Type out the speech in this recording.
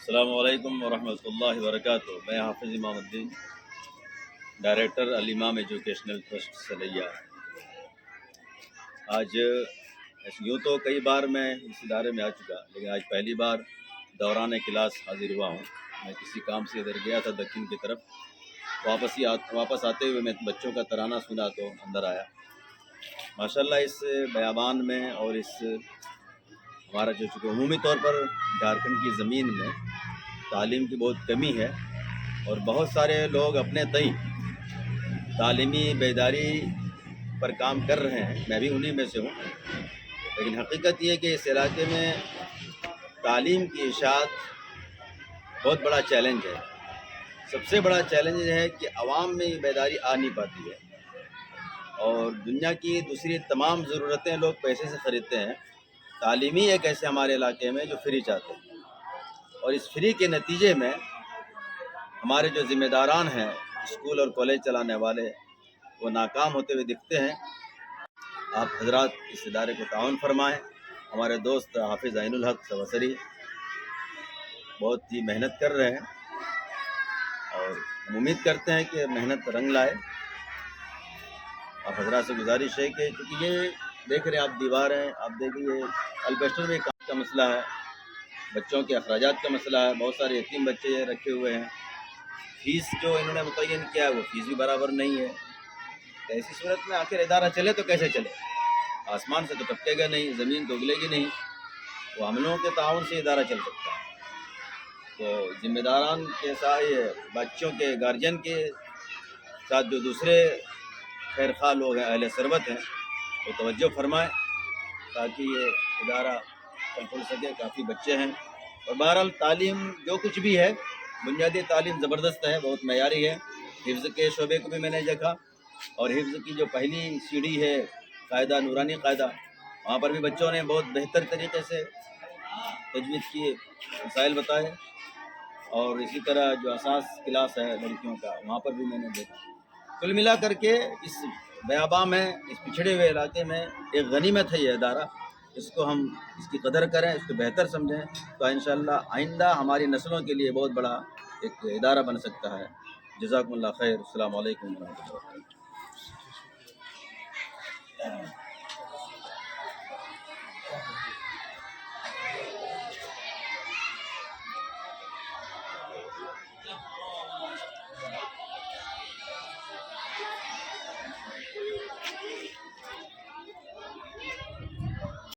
السلام علیکم ورحمۃ اللہ وبرکاتہ۔ میں حافظ امام الدین، ڈائریکٹر الامام ایجوکیشنل ٹرسٹ سلیہ۔ آج یوں تو کئی بار میں اس ادارے میں آ چکا، لیکن آج پہلی بار دوران کلاس حاضر ہوا ہوں۔ میں کسی کام سے ادھر گیا تھا دکن کی طرف، واپس آتے ہوئے میں بچوں کا ترانہ سنا تو اندر آیا۔ ماشاءاللہ اس بیابان میں اور اس ہمارا جو چونکہ عمومی طور پر جھارکھنڈ کی زمین میں تعلیم کی بہت کمی ہے، اور بہت سارے لوگ اپنے تئیں تعلیمی بیداری پر کام کر رہے ہیں، میں بھی انہی میں سے ہوں۔ لیکن حقیقت یہ کہ اس علاقے میں تعلیم کی اشاعت بہت بڑا چیلنج ہے۔ سب سے بڑا چیلنج یہ ہے کہ عوام میں یہ بیداری آ نہیں پاتی ہے، اور دنیا کی دوسری تمام ضرورتیں لوگ پیسے سے خریدتے ہیں، تعلیمی ایک ایسے ہمارے علاقے میں جو فری چاہتے ہیں، اور اس فری کے نتیجے میں ہمارے جو ذمہ داران ہیں اسکول اور کالج چلانے والے، وہ ناکام ہوتے ہوئے دکھتے ہیں۔ آپ حضرات اس ادارے کو تعاون فرمائیں۔ ہمارے دوست حافظ عین الحق سوسری بہت ہی محنت کر رہے ہیں، اور ہم امید کرتے ہیں کہ محنت رنگ لائے۔ آپ حضرات سے گزارش ہے کہ کیونکہ یہ دیکھ رہے ہیں آپ دیواریں، آپ دیکھیے البیسٹر میں کام کا مسئلہ ہے، بچوں کے اخراجات کا مسئلہ ہے، بہت سارے یتیم بچے رکھے ہوئے ہیں، فیس جو انہوں نے متعین کیا ہے وہ فیس بھی برابر نہیں ہے۔ تو ایسی صورت میں آخر ادارہ چلے تو کیسے چلے؟ آسمان سے تو ٹپکے گا نہیں، زمین تو اگلے گی نہیں، وہ ہم لوگوں کے تعاون سے ادارہ چل سکتا ہے۔ تو ذمہ داران کے ساتھ بچوں کے گارجین کے ساتھ جو دوسرے خیر خواہ لوگ ہیں، اہل ثروت ہیں، وہ توجہ فرمائیں تاکہ یہ ادارہ چل پھل سکے۔ کافی بچے ہیں، اور بہرحال تعلیم جو کچھ بھی ہے، بنیادی تعلیم زبردست ہے، بہت معیاری ہے۔ حفظ کے شعبے کو بھی میں نے دیکھا، اور حفظ کی جو پہلی سیڑھی ہے قاعدہ نورانی قاعدہ، وہاں پر بھی بچوں نے بہت بہتر طریقے سے تجوید کی مسائل بتائے، اور اسی طرح جو اساس کلاس ہے لڑکیوں کا، وہاں پر بھی میں نے دیکھا۔ کل ملا کر کے اس بیاباں میں، اس پچھڑے ہوئے علاقے میں ایک غنیمت ہے یہ ادارہ، اس کو ہم اس کی قدر کریں، اس کو بہتر سمجھیں، تو انشاءاللہ آئندہ ہماری نسلوں کے لیے بہت بڑا ایک ادارہ بن سکتا ہے۔ جزاکم اللہ خیر۔ السلام علیکم ورحمۃ اللہ وبرکاتہ۔